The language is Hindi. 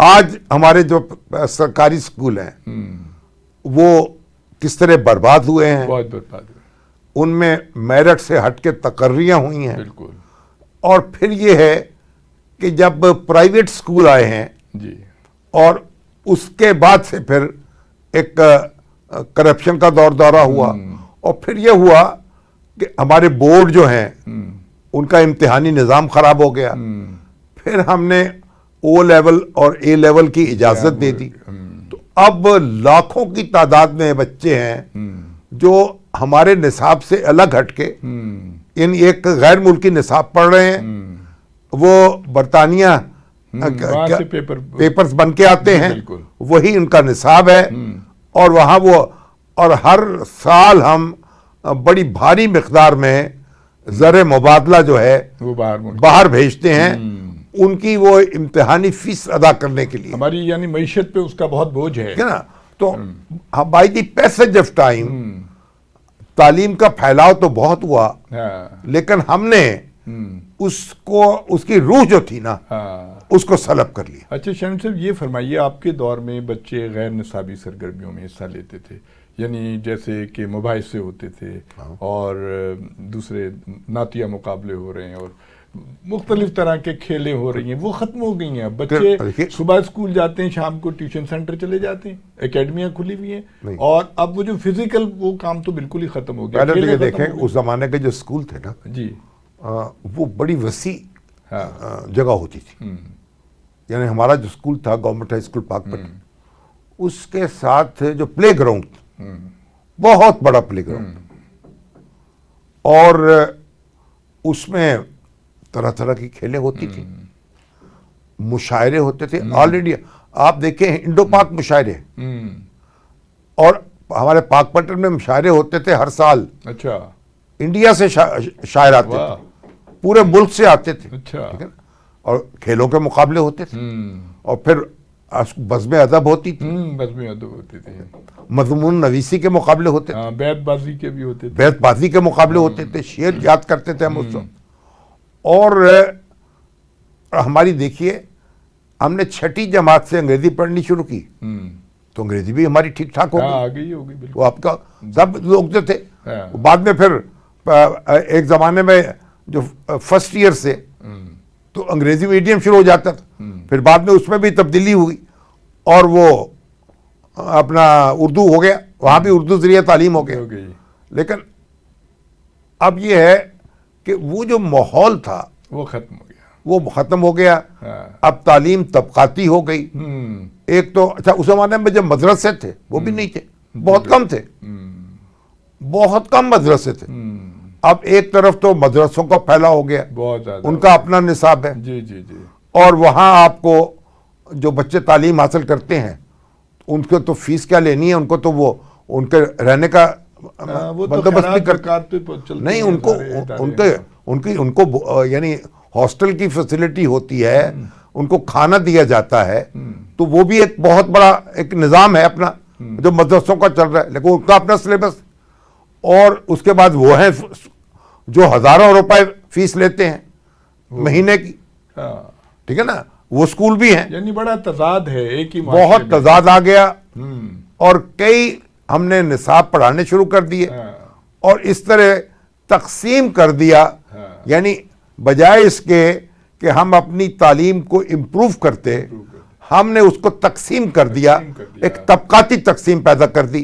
आज हमारे जो सरकारी स्कूल हैं वो किस तरह बर्बाद हुए हैं, बहुत बर्बाद हुए, उनमें मेरिट से हटके तकर्रियां हुई हैं। बिल्कुल और फिर ये है कि जब प्राइवेट स्कूल आए हैं जी, और उसके बाद से फिर एक करप्शन का दौरा हुआ, और फिर ये हुआ कि हमारे बोर्ड जो हैं उनका इम्तिहानी निज़ाम खराब हो गया। फिर हमने ओ लेवल और ए लेवल की इजाज़त दे दी। तो अब लाखों की तादाद में बच्चे हैं जो हमारे निसाब से अलग हटके इन एक गैर मुल्की निसाब पढ़ रहे हैं। वो बरतानिया वहाँ से पेपर्स बन के आते हैं, बिल्कुल। वही उनका निसाब है। और वहाँ वो, और हर साल हम बड़ी भारी मिकदार में ज़र मुबादला जो है वो बाहर भेजते हैं उनकी वो इम्तिहानी फीस अदा करने के लिए। हमारी यानी मईशत पे उसका बहुत बोझ है ना। तो by the passage of time तालीम का फैलाव तो बहुत हुआ, लेकिन हमने उसको, उसकी रूह जो थी ना, उसको सलब कर लिया। अच्छा शमीम साहब, ये फरमाइए, आपके दौर में बच्चे गैर निसाबी सरगर्मियों में हिस्सा लेते थे, यानी जैसे कि मुबाहिसे होते थे और दूसरे नातिया मुकाबले हो रहे हैं और मुख्तलिफ तरह के खेलें हो रही हैं, वो ख़त्म हो गई हैं। बच्चे सुबह स्कूल जाते हैं, शाम को ट्यूशन सेंटर चले जाते हैं, एकेडमियाँ खुली हुई हैं, और अब वो जो फिजिकल वो काम तो बिल्कुल ही ख़त्म हो गया। पहले देखें उस ज़माने के जो स्कूल थे ना जी, वो बड़ी वसी जगह होती थी। यानी हमारा जो स्कूल था गवर्नमेंट हाई स्कूल पाकपट्टी, उसके साथ जो प्ले ग्राउंड, बहुत बड़ा प्ले ग्राउंड, और उसमें तरह तरह की खेलें होती थी, मुशायरे होते थे। ऑलरेडी आप देखें इंडो पाक मुशायरे, और हमारे पाकपट्टन में मुशायरे होते थे हर साल। अच्छा, इंडिया से शायर आते थे, पूरे मुल्क से आते थे। अच्छा, ठीक है। और खेलों के मुकाबले होते थे, और फिर बज़्म अदब होती थी, बज़्म अदब होती थी, मज़मून नवीसी के मुकाबले होते थे, बैतबाजी के भी होते थे, बैतबाजी के मुकाबले होते थे, शेर याद करते थे हम उस वक्त। और हमारी देखिए, हमने 6ठी जमात से अंग्रेजी पढ़नी शुरू की, तो अंग्रेजी भी हमारी ठीक ठाक हो गई। वो आपका सब लोग जो थे, बाद में फिर एक जमाने में जो फर्स्ट ईयर से तो अंग्रेजी मीडियम शुरू हो जाता था, फिर बाद में उसमें भी तब्दीली हुई और वो अपना उर्दू हो गया, वहाँ भी उर्दू ज़रिया तालीम हो गया। लेकिन अब ये है कि वो जो माहौल था वो ख़त्म हो गया, वो ख़त्म हो गया। अब तालीम तबक़ाती हो गई। एक तो अच्छा, उस ज़माने में जब मदरसे थे वो भी नहीं थे, बहुत कम थे, बहुत कम मदरसे थे। अब एक तरफ तो मदरसों का फैलाव हो गया, बहुत ज़्यादा, उनका अपना निसाब है। जी जी जी। और वहाँ आपको जो बच्चे तालीम हासिल करते हैं उनको तो फीस क्या लेनी है, उनको तो वो उनके रहने का बंदोबस्त भी करते नहीं, उनको यानी हॉस्टल की फैसिलिटी होती है, उनको खाना दिया जाता है, तो वो भी एक बहुत बड़ा एक निज़ाम है अपना जो मदरसों का चल रहा है, लेकिन उनका अपना सिलेबस। और उसके बाद वो हैं जो हज़ारों रुपए फीस लेते हैं महीने की, ठीक है ना, वो स्कूल भी हैं। यानी बड़ा तजाद है, एक ही बहुत तजाद आ गया, और कई हमने निसाब पढ़ाने शुरू कर दिए, और इस तरह तकसीम कर दिया। यानी बजाय इसके कि हम अपनी तालीम को इम्प्रूव करते, हमने उसको तकसीम कर दिया, एक तबकाती तकसीम पैदा कर दी।